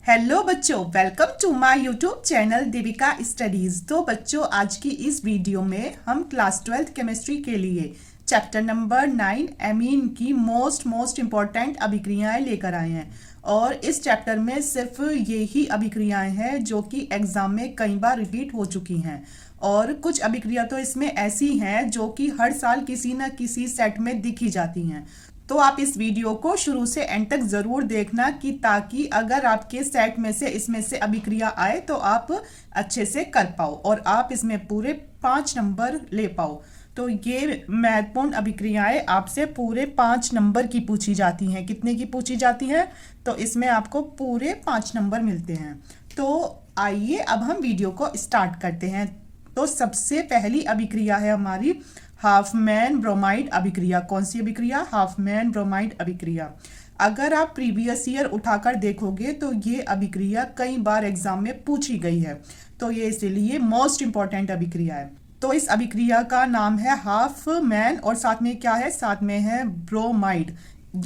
Hello बच्चों, welcome to my YouTube channel Devika studies. तो बच्चों, आज की इस वीडियो में हम क्लास 12th केमिस्ट्री के लिए चैप्टर नंबर 9 एमीन की मोस्ट इम्पॉर्टेंट अभिक्रियाएं लेकर आए हैं। और इस चैप्टर में सिर्फ ये ही अभिक्रियाएं हैं जो कि एग्जाम में कई बार रिपीट हो चुकी हैं। और कुछ अभिक्रिया तो इसमें ऐसी हैं जो कि हर साल किसी न किसी सेट में दिखी जाती हैं। तो आप इस वीडियो को शुरू से एंड तक जरूर देखना कि ताकि अगर आपके सेट में से इसमें से अभिक्रिया आए तो आप अच्छे से कर पाओ और आप इसमें पूरे 5 नंबर ले पाओ। तो ये महत्वपूर्ण अभिक्रियाएं आपसे पूरे 5 नंबर की पूछी जाती हैं। कितने की पूछी जाती हैं? तो इसमें आपको पूरे 5 नंबर मिलते हैं। तो आइए अब हम वीडियो को स्टार्ट करते हैं। तो सबसे पहली अभिक्रिया है हमारी हाफमैन ब्रोमाइड अभिक्रिया। कौन सी अभिक्रिया? हाफमैन ब्रोमाइड अभिक्रिया। अगर आप प्रीवियस ईयर उठाकर देखोगे तो ये अभिक्रिया कई बार एग्जाम में पूछी गई है, तो ये इसीलिए मोस्ट इंपॉर्टेंट अभिक्रिया है। तो इस अभिक्रिया का नाम है हाफमैन और साथ में क्या है? साथ में है ब्रोमाइड।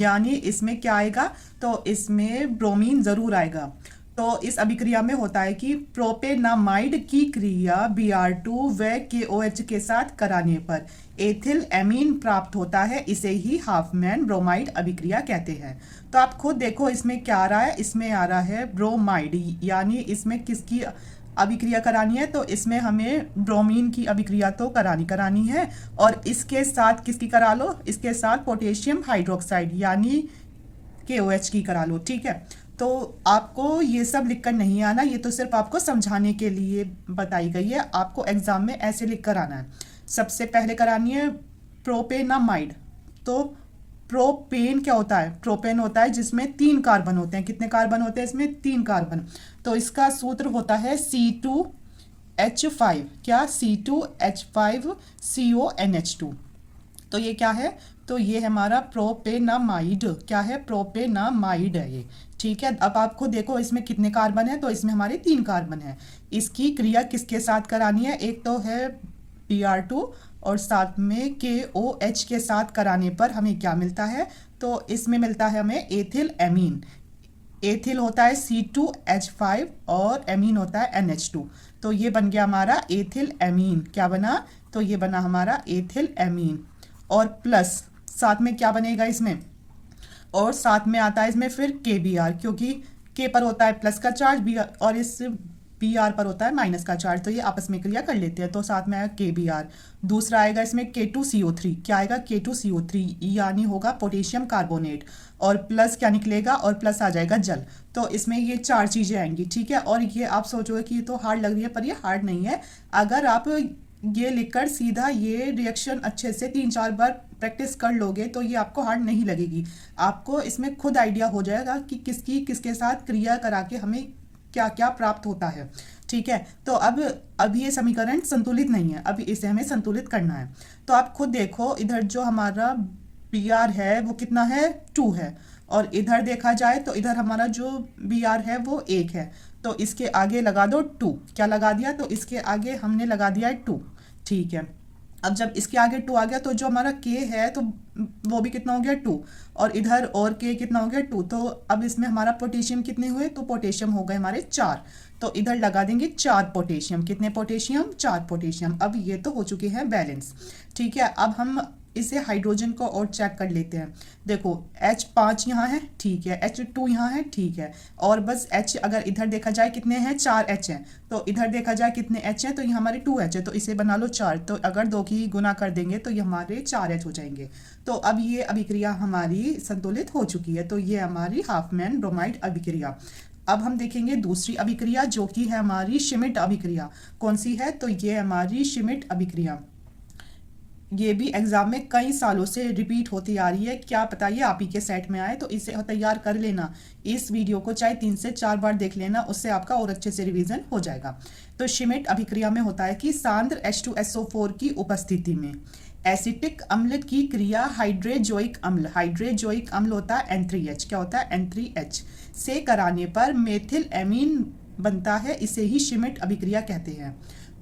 यानी इसमें क्या आएगा? तो इसमें ब्रोमीन जरूर आएगा। तो इस अभिक्रिया में होता है कि प्रोपेनामाइड की क्रिया Br2 व KOH के साथ कराने पर एथिल एमीन प्राप्त होता है। इसे ही हाफमैन ब्रोमाइड अभिक्रिया कहते हैं। तो आप खुद देखो इसमें क्या आ रहा है। इसमें आ रहा है ब्रोमाइड, यानी इसमें किसकी अभिक्रिया करानी है? तो इसमें हमें ब्रोमीन की अभिक्रिया तो करानी है। और इसके साथ किसकी करा लो? इसके साथ पोटेशियम हाइड्रोक्साइड यानी KOH की करा लो। ठीक है, तो आपको ये सब लिखकर नहीं आना, ये तो सिर्फ आपको समझाने के लिए बताई गई है। आपको एग्जाम में ऐसे लिख कर आना है। सबसे पहले करानी है प्रोपेनामाइड। तो प्रोपेन क्या होता है? प्रोपेन होता है जिसमें 3 कार्बन होते हैं। कितने कार्बन होते हैं इसमें? 3 कार्बन। तो इसका सूत्र होता है C2H5। क्या? C2H5CONH2। तो ये क्या है? तो ये हमारा प्रोपेनामाइड। क्या है? प्रोपेनामाइड है ये। ठीक है, अब आपको देखो इसमें कितने कार्बन है? तो इसमें हमारे 3 कार्बन है। इसकी क्रिया किसके साथ करानी है? एक तो है Br2 और साथ में KOH के साथ कराने पर हमें क्या मिलता है? तो इसमें मिलता है हमें एथिल एमीन। एथिल होता है C2H5 और एमीन होता है NH2। तो ये बन गया हमारा एथिल एमीन। क्या बना? तो ये बना हमारा एथिल एमीन। और प्लस साथ में क्या बनेगा इसमें? और साथ में आता है इसमें फिर KBr, क्योंकि K पर होता है प्लस का चार्ज Br और इस Br पर होता है माइनस का चार्ज। तो ये आपस में क्रिया कर लेते हैं। तो साथ में आएगा KBr। दूसरा आएगा इसमें K2CO3। क्या आएगा? K2CO3 यानी होगा पोटेशियम कार्बोनेट। और प्लस क्या निकलेगा? और प्लस आ जाएगा जल। तो इसमें ये 4 चीजें आएंगी। ठीक है, और ये आप सोचोगे कि ये तो हार्ड लग रही है, पर ये हार्ड नहीं है। अगर आप ये लिखकर सीधा ये रिएक्शन अच्छे से 3-4 बार प्रैक्टिस कर लोगे तो ये आपको हार्ड नहीं लगेगी। आपको इसमें खुद आइडिया हो जाएगा कि किसकी किसके साथ क्रिया करा के हमें क्या क्या प्राप्त होता है। ठीक है, तो अब ये समीकरण संतुलित नहीं है, अब इसे हमें संतुलित करना है। तो आप खुद देखो, इधर जो हमारा Br है वो कितना है? 2 है। और इधर देखा जाए तो इधर हमारा जो Br है वो 1 है। तो इसके आगे लगा दो 2। क्या लगा दिया? तो इसके आगे हमने लगा दिया है 2। ठीक है, अब जब इसके आगे 2 आ गया तो जो हमारा K है तो वो भी कितना हो गया? 2। और इधर और K कितना हो गया? 2। तो अब इसमें हमारा पोटेशियम कितने हुए? तो पोटेशियम हो गए हमारे 4। तो इधर लगा देंगे 4 पोटेशियम। कितने पोटेशियम? 4 पोटेशियम। अब ये तो हो चुके हैं बैलेंस। ठीक है, अब हम इसे हाइड्रोजन को और चेक कर लेते हैं। देखो H5 यहाँ है, ठीक है, H2 यहाँ है, ठीक है। और बस H अगर इधर देखा जाए कितने हैं? 4 H हैं। तो इधर देखा जाए कितने H हैं? तो ये हमारे 2 H है। तो इसे बना लो 4। तो अगर 2 की गुना कर देंगे तो ये हमारे 4 H हो जाएंगे। तो अब ये अभिक्रिया हमारी संतुलित हो चुकी है। तो ये हमारी हाफमैन ब्रोमाइड अभिक्रिया। अब हम देखेंगे दूसरी अभिक्रिया जो कि है हमारी श्मिट अभिक्रिया। कौन सी है? तो ये हमारी श्मिट अभिक्रिया। ये भी एग्जाम में कई सालों से रिपीट होती आ रही है। क्या पता ये आप ही के सेट में आए, तो इसे तैयार कर लेना। इस वीडियो को चाहे 3 से 4 बार देख लेना, उससे आपका और अच्छे से रिवीजन हो जाएगा। तो श्मिट अभिक्रिया में होता है कि सांद्र H2SO4 की उपस्थिति में एसिटिक अम्ल की क्रिया हाइड्रोजोइक अम्ल होता है N3H। क्या होता है? N3H से कराने पर मेथिल एमीन बनता है। इसे ही श्मिट अभिक्रिया कहते हैं।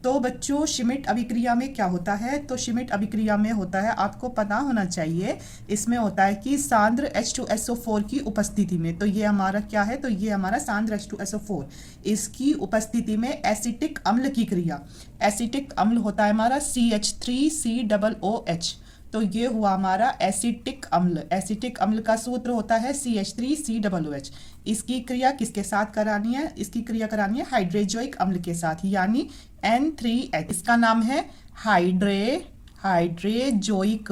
तो बच्चों श्मिट अभिक्रिया में क्या होता है, तो श्मिट अभिक्रिया में होता है, आपको पता होना चाहिए, इसमें होता है कि सांद्र H2SO4 की उपस्थिति में, तो ये हमारा क्या है, तो ये हमारा सांद्र H2SO4, इसकी उपस्थिति में एसिटिक अम्ल की क्रिया, एसिटिक अम्ल होता है हमारा CH3COOH, तो ये हुआ हमारा एसिटिक अम्ल। एसिटिक अम्ल का सूत्र होता है CH3COOH। इसकी क्रिया किसके साथ करानी है, इसकी क्रिया करानी है हाइड्रोजोइक अम्ल के साथ, यानी N3H। इसका नाम है हाइड्रेजोइक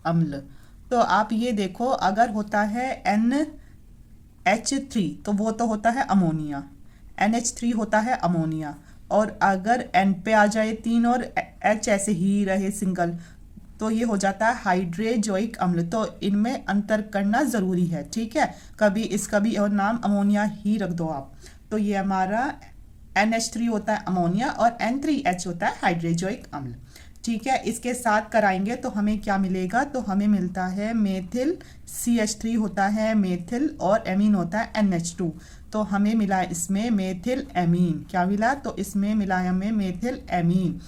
अम्ल। तो आप ये देखो, अगर होता है NH3 तो वो तो होता है अमोनिया, NH3 होता है अमोनिया, और अगर N पे आ जाए 3 और H ऐसे ही रहे सिंगल, तो ये हो जाता है हाइड्रेजोइक अम्ल। तो इनमें अंतर करना ज़रूरी है, ठीक है, कभी इसका भी और नाम अमोनिया ही रख दो आप। तो ये हमारा NH3 होता है अमोनिया और N3H होता है हाइड्रेजोइक अम्ल, ठीक है। इसके साथ कराएंगे तो हमें क्या मिलेगा, तो हमें मिलता है मेथिल, CH3 होता है मेथिल और एमीन होता है NH2, तो हमें मिला इसमें मेथिल एमीन। क्या मिला, तो इसमें मिला है हमें मेथिल एमीन,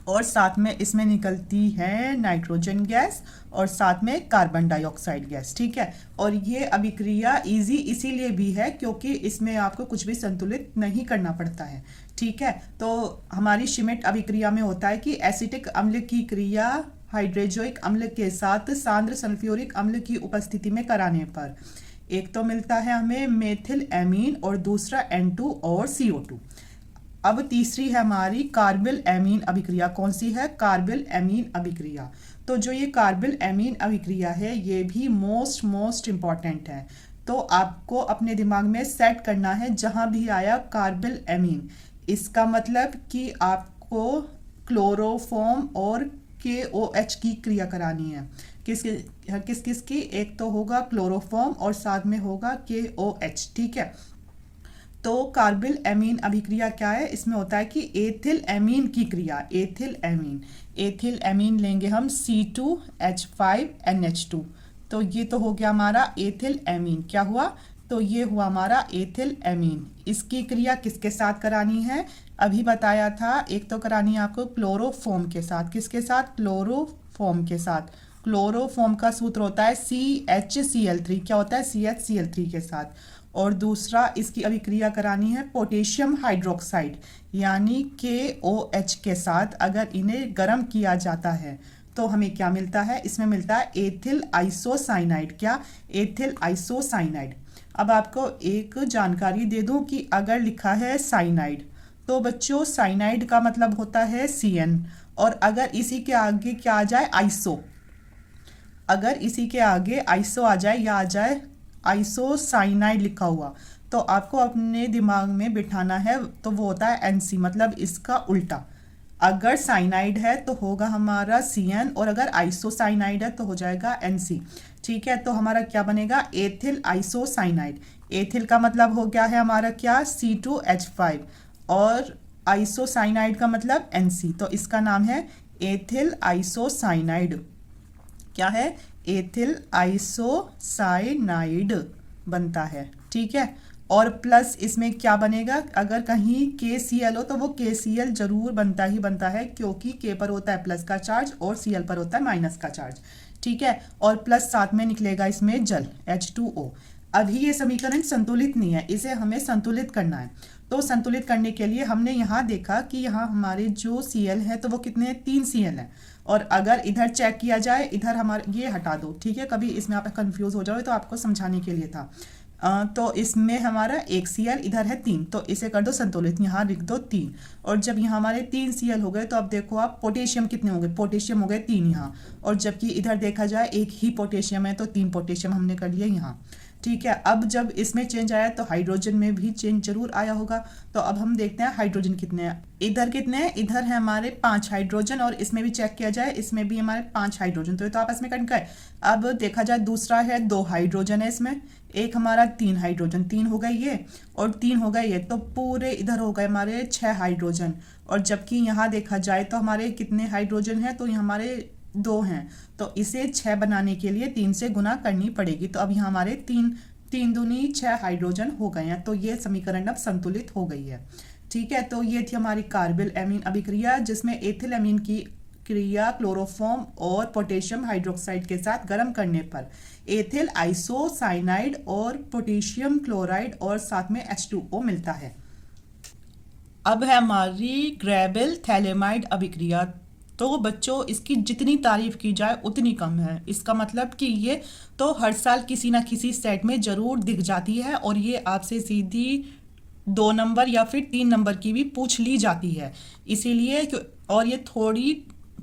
और साथ में इसमें निकलती है नाइट्रोजन गैस और साथ में कार्बन डाइऑक्साइड गैस, ठीक है। और ये अभिक्रिया इजी इसीलिए भी है क्योंकि इसमें आपको कुछ भी संतुलित नहीं करना पड़ता है, ठीक है। तो हमारी श्मिट अभिक्रिया में होता है कि एसिटिक अम्ल की क्रिया हाइड्रोजोइक अम्ल के साथ सांद्र सल्फ्यूरिक अम्ल की उपस्थिति में कराने पर एक तो मिलता है हमें मेथिल एमीन और दूसरा N2 और CO2। अब तीसरी है हमारी कार्बिल एमीन अभिक्रिया। कौन सी है, कार्बिल एमीन अभिक्रिया। तो जो ये कार्बिल एमीन अभिक्रिया है ये भी मोस्ट इम्पॉर्टेंट है, तो आपको अपने दिमाग में सेट करना है जहां भी आया कार्बिल एमीन, इसका मतलब कि आपको क्लोरोफॉर्म और KOH की क्रिया करानी है। किस किस की, एक तो होगा क्लोरोफॉर्म और साथ में होगा KOH, ठीक है। तो कार्बिल एमीन अभिक्रिया क्या है, इसमें होता है कि एथिल एमीन की क्रिया, एथिल एमीन लेंगे हम C2H5NH2, तो ये तो हो गया हमारा एथिल एमीन। क्या हुआ, तो ये हुआ हमारा एथिल एमीन। इसकी क्रिया किसके साथ करानी है, अभी बताया था, एक तो करानी है आपको क्लोरोफॉर्म के साथ। किसके साथ, क्लोरोफॉर्म के साथ। क्लोरोफॉर्म का सूत्र होता है CHCl3, क्या होता है, CHCl3 के साथ। और दूसरा इसकी अभिक्रिया करानी है पोटेशियम हाइड्रोक्साइड यानी KOH के साथ। अगर इन्हें गर्म किया जाता है तो हमें क्या मिलता है, इसमें मिलता है एथिल आइसोसाइनाइड। क्या, एथिल आइसोसाइनाइड। अब आपको एक जानकारी दे दूं कि अगर लिखा है साइनाइड तो बच्चों साइनाइड का मतलब होता है CN, और अगर इसी के आगे क्या आ जाए, आइसो, अगर इसी के आगे आइसो आ जाए या आ जाए आइसोसाइनाइड लिखा हुआ, तो आपको अपने दिमाग में बिठाना है, तो वो होता है NC, मतलब इसका उल्टा। अगर साइनाइड है तो होगा हमारा CN, और अगर आइसोसाइनाइड है तो हो जाएगा NC, ठीक है। तो हमारा क्या बनेगा, एथिल आइसोसाइनाइड। एथिल का मतलब हो गया है हमारा क्या, C2H5, और आइसोसाइनाइड का मतलब NC, तो इसका नाम है एथिल आइसोसाइनाइड। क्या है, एथिल आइसोसाइनाइड बनता है, ठीक है। और प्लस इसमें क्या बनेगा, अगर कहीं KCl हो तो वो KCl जरूर बनता ही बनता है, क्योंकि K पर होता है प्लस का चार्ज और Cl पर होता है माइनस का चार्ज, ठीक है। और प्लस साथ में निकलेगा इसमें जल, H2O। अभी ये समीकरण संतुलित नहीं है, इसे हमें संतुलित करना है। तो संतुलित करने के लिए हमने यहाँ देखा कि यहाँ हमारे जो Cl है तो वो कितने, 3 Cl है, और अगर इधर चेक किया जाए, इधर हमारे ये हटा दो, ठीक है, कभी इसमें आप कंफ्यूज हो जाओ तो आपको समझाने के लिए था। तो इसमें हमारा 1 Cl, इधर है 3, तो इसे कर दो संतुलित, यहाँ लिख दो 3। और जब यहाँ हमारे 3 Cl हो गए तो अब देखो आप पोटेशियम कितने हो गए, पोटेशियम हो गए 3 यहाँ, और जबकि इधर देखा जाए एक ही पोटेशियम है तो 3 पोटेशियम हमने कर लिया यहाँ, ठीक है। अब जब इसमें चेंज आया तो हाइड्रोजन में भी चेंज जरूर आया होगा। तो अब हम देखते हैं हाइड्रोजन कितने हैं, इधर कितने हैं, इधर है हमारे 5 हाइड्रोजन, और इसमें भी चेक किया जाए, इसमें भी हमारे 5 हाइड्रोजन, तो ये तो आपस में कट गए। अब देखा जाए दूसरा है 2 हाइड्रोजन है इसमें, एक हमारा 3 हाइड्रोजन, 3 हो गए ये और 3 हो गए ये, तो पूरे इधर हो गए हमारे 6 हाइड्रोजन। और जबकि यहाँ देखा जाए तो हमारे कितने हाइड्रोजन हैं, तो यहाँ हमारे 2 हैं, तो इसे 6 बनाने के लिए 3 से गुना करनी पड़ेगी। तो अब यहाँ हमारे 3 दूनी 6 हाइड्रोजन हो गए हैं, तो ये समीकरण अब संतुलित हो गई है, ठीक है, तो ये थी हमारी कार्बिल एमीन अभिक्रिया जिसमें एथिल एमीन की क्रिया क्लोरोफॉर्म और पोटेशियम हाइड्रोक्साइड के साथ गर्म करने पर एथिल आइसोसाइनाइड और पोटेशियम क्लोराइड और साथ में H2O मिलता है। अब है हमारी ग्रेबिल थैलेमाइड अभिक्रिया। तो बच्चों इसकी जितनी तारीफ की जाए उतनी कम है। इसका मतलब कि ये तो हर साल किसी ना किसी सेट में जरूर दिख जाती है और ये आपसे सीधी 2 नंबर या फिर 3 नंबर की भी पूछ ली जाती है, इसीलिए और ये थोड़ी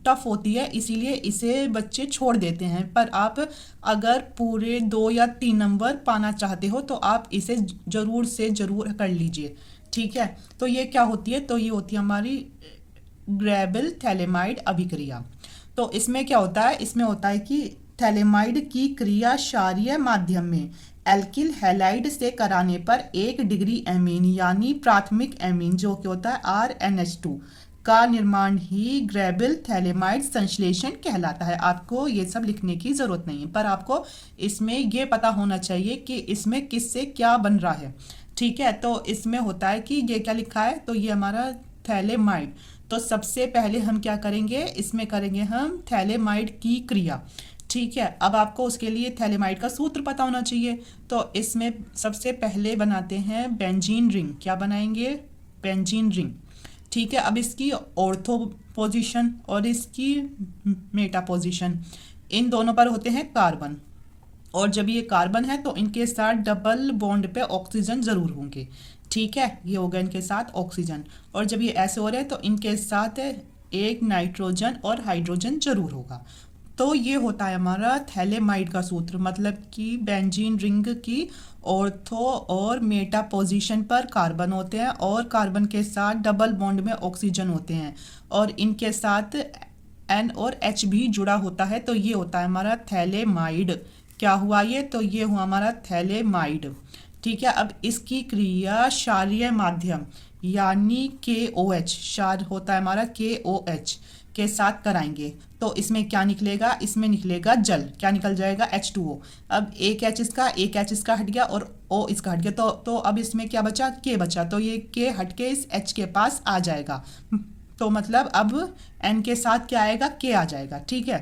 टफ होती है, इसीलिए इसे बच्चे छोड़ देते हैं। पर आप अगर पूरे 2 या 3 नंबर पाना चाहते हो तो आप इसे जरूर से जरूर कर लीजिए। ठीक है, तो ये क्या होती है, तो ये होती है हमारी ग्रेबिल थैलेमाइड अभिक्रिया। तो इसमें क्या होता है, इसमें होता है कि थैलेमाइड की क्रिया क्षारीय माध्यम में एल्किल हैलाइड से कराने पर 1 डिग्री एमीन यानी प्राथमिक एमीन जो कि होता है RNH2 का निर्माण ही ग्रेबिल थैलेमाइड संश्लेषण कहलाता है। आपको ये सब लिखने की जरूरत नहीं है, पर आपको इसमें ये पता होना चाहिए कि इसमें किससे क्या बन रहा है। ठीक है, तो इसमें होता है कि ये क्या लिखा है, तो ये हमारा थैलेमाइड। तो सबसे पहले हम क्या करेंगे, इसमें करेंगे हम थैलेमाइड की क्रिया। ठीक है, अब आपको उसके लिए थैलेमाइड का सूत्र पता होना चाहिए। तो इसमें सबसे पहले बनाते हैं बेंजीन रिंग। क्या बनाएंगे, बेंजीन रिंग। ठीक है, अब इसकी ऑर्थो पोजीशन और इसकी मेटा पोजीशन, इन दोनों पर होते हैं कार्बन। और जब ये कार्बन है तो इनके साथ डबल बॉन्ड पे ऑक्सीजन जरूर होंगे। ठीक है, ये होगा इनके साथ ऑक्सीजन। और जब ये ऐसे हो रहे हैं तो इनके साथ एक नाइट्रोजन और हाइड्रोजन जरूर होगा। तो ये होता है हमारा थैलेमाइड का सूत्र, मतलब कि बेंजीन रिंग की ऑर्थो और मेटा पोजीशन पर कार्बन होते हैं और कार्बन के साथ डबल बॉन्ड में ऑक्सीजन होते हैं और इनके साथ N और H भी जुड़ा होता है। तो ये होता है हमारा थैलेमाइड। क्या हुआ ये, तो ये हुआ हमारा थैलेमाइड। ठीक है, अब इसकी क्रिया क्षारीय माध्यम यानी KOH, क्षार होता है हमारा KOH के साथ कराएंगे। तो इसमें क्या निकलेगा, इसमें निकलेगा जल। क्या निकल जाएगा, H2O। अब एक H इसका हट गया और O इसका हट गया, तो अब इसमें क्या बचा, K बचा। तो ये K हट के इस H के पास आ जाएगा। तो मतलब अब N के साथ क्या आएगा, K आ जाएगा। ठीक है,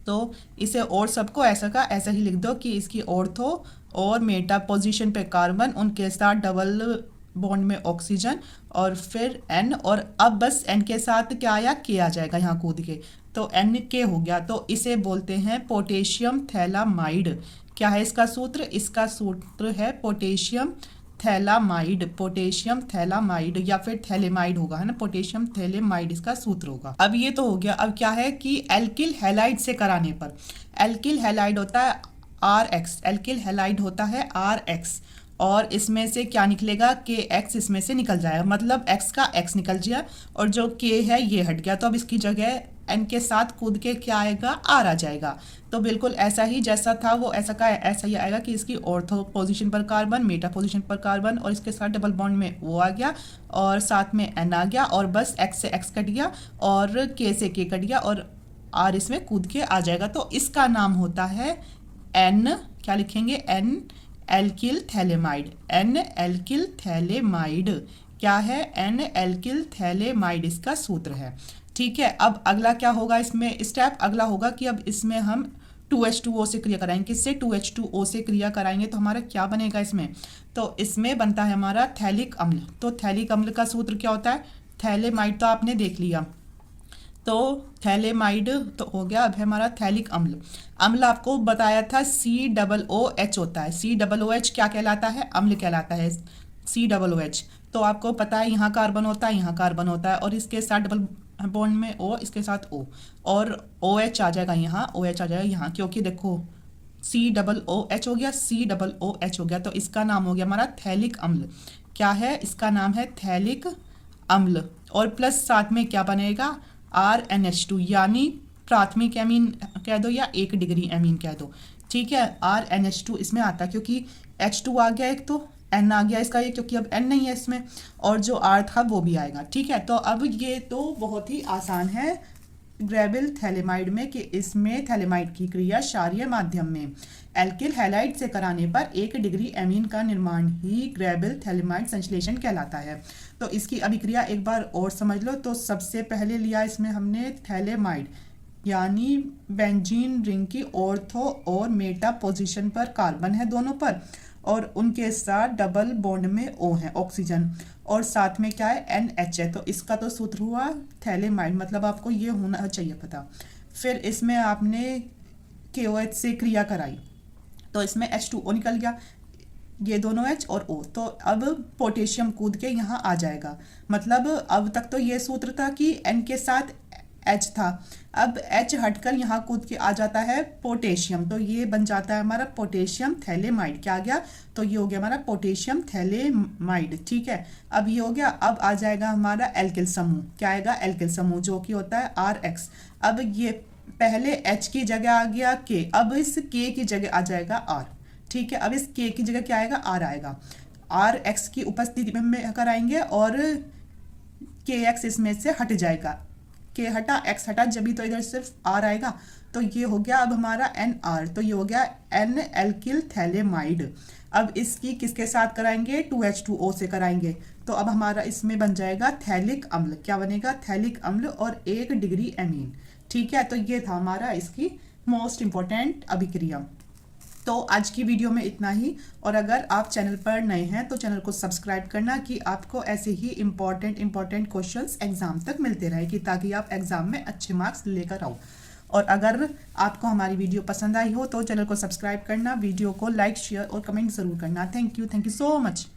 तो इसे और सबको ऐसा का ऐसा ही लिख दो कि इसकी ऑर्थो और मेटा पोजीशन पे कार्बन, उनके साथ डबल बॉन्ड में ऑक्सीजन और फिर N, और अब बस N के साथ क्या आया, K आ जाएगा यहाँ कूद के। तो NK हो गया। तो इसे बोलते हैं पोटेशियम थैलामाइड। क्या है इसका सूत्र, इसका सूत्र है पोटेशियम थैलामाइड। पोटेशियम थैलामाइड या फिर थैलेमाइड होगा, है ना, पोटेशियम थैलेमाइड इसका सूत्र होगा। अब ये तो हो गया। अब क्या है कि एल्किल हैलाइड से कराने पर, एल्किल हैलाइड होता है RX, एल्किल हैलाइड होता है RX, और इसमें से क्या निकलेगा, KX इसमें से निकल जाएगा, मतलब X का X निकल गया और जो K है ये हट गया। तो अब इसकी जगह N के साथ कूद के क्या आएगा, R आ जाएगा। तो बिल्कुल ऐसा ही जैसा था वो ऐसा का ऐसा ही आएगा कि इसकी ऑर्थो पोजीशन पर कार्बन, मेटा पोजीशन पर कार्बन और इसके साथ डबल बॉन्ड में वो आ गया और साथ में N आ गया और बस X से X कट गया और K से K कट गया और R इसमें कूद के आ जाएगा। तो इसका नाम होता है N, क्या लिखेंगे, N alkyl phthalimide. N alkyl phthalimide क्या है, N एल्किल थैलेमाइड इसका सूत्र है। ठीक है, अब अगला क्या होगा इसमें स्टेप, अगला होगा कि अब इसमें हम 2H2O से क्रिया कराएंगे। किससे, 2H2O से क्रिया कराएंगे तो हमारा क्या बनेगा इसमें, तो इसमें बनता है हमारा थैलिक अम्ल। तो थैलिक अम्ल का सूत्र क्या होता है, थैलेमाइड तो आपने देख लिया, तो थैलेमाइड तो हो गया। अब है हमारा थैलिक अम्ल। अम्ल आपको बताया था COOH होता है। COOH क्या कहलाता है, अम्ल कहलाता है COOH। तो आपको पता है यहाँ कार्बन होता है, यहाँ कार्बन होता है और इसके साथ डबल बॉन्ड में O, इसके साथ O और OH आ जाएगा यहाँ, OH आ जाएगा यहाँ, क्योंकि देखो COOH हो गया, COOH हो गया। तो इसका नाम हो गया हमारा थैलिक अम्ल। क्या है, इसका नाम है थैलिक अम्ल। और प्लस साथ में क्या बनेगा, RNH2 यानी प्राथमिक एमीन कह दो या 1 डिग्री एमीन कह दो। ठीक है, RNH2 इसमें आता है क्योंकि H2 आ गया एक, तो N आ गया इसका ये, क्योंकि अब N नहीं है इसमें, और जो R था वो भी आएगा। ठीक है, तो अब ये तो बहुत ही आसान है ग्रेबिल थैलेमाइड में कि इसमें थैलेमाइड की क्रिया क्षारीय माध्यम में एल्किल हैलाइड से कराने पर 1 डिग्री एमीन का निर्माण ही ग्रेबिल थैलेमाइड संश्लेषण कहलाता है। तो इसकी अभिक्रिया एक बार और समझ लो। तो सबसे पहले लिया इसमें हमने थैलेमाइड यानी बेंजीन रिंग की ऑर्थो और मेटा पोजीशन पर कार्बन है दोनों पर, और उनके साथ डबल बॉन्ड में O है ऑक्सीजन, और साथ में क्या है NH है। तो इसका तो सूत्र हुआ थैलेमाइड, मतलब आपको ये होना चाहिए पता। फिर इसमें आपने KOH से क्रिया कराई तो इसमें H2O निकल गया, ये दोनों H और O। तो अब पोटेशियम कूद के यहाँ आ जाएगा, मतलब अब तक तो ये सूत्र था कि N के साथ H था, अब H हटकर यहाँ कूद के आ जाता है पोटेशियम, तो ये बन जाता है हमारा पोटेशियम थैलेमाइड। क्या आ गया? तो ये हो गया हमारा पोटेशियम थैलेमाइड। ठीक है, अब ये हो गया। अब आ जाएगा हमारा एल्किल समूह। क्या आएगा? एल्किल समूह, जो कि होता है RX। अब ये पहले H की जगह आ गया K, अब इस K की जगह आ जाएगा R। ठीक है, अब इस K की जगह क्या आएगा? R आएगा। RX की उपस्थिति में कराएंगे और KX इसमें से हट जाएगा, K हटा X हटा, जब भी तो इधर सिर्फ R आएगा। तो ये हो गया अब हमारा NR, तो ये हो गया N एल्किल थैलेमाइड। अब इसकी किसके साथ कराएंगे? 2H2O से कराएंगे। तो अब हमारा इसमें बन जाएगा थैलिक अम्ल। क्या बनेगा? थैलिक अम्ल और 1 डिग्री एमीन। ठीक है, तो ये था हमारा इसकी मोस्ट इंपॉर्टेंट अभिक्रिया। तो आज की वीडियो में इतना ही, और अगर आप चैनल पर नए हैं तो चैनल को सब्सक्राइब करना कि आपको ऐसे ही इम्पॉर्टेंट क्वेश्चंस एग्जाम तक मिलते रहे, कि ताकि आप एग्जाम में अच्छे मार्क्स लेकर आओ। और अगर आपको हमारी वीडियो पसंद आई हो तो चैनल को सब्सक्राइब करना, वीडियो को लाइक शेयर और कमेंट ज़रूर करना। Thank you so much.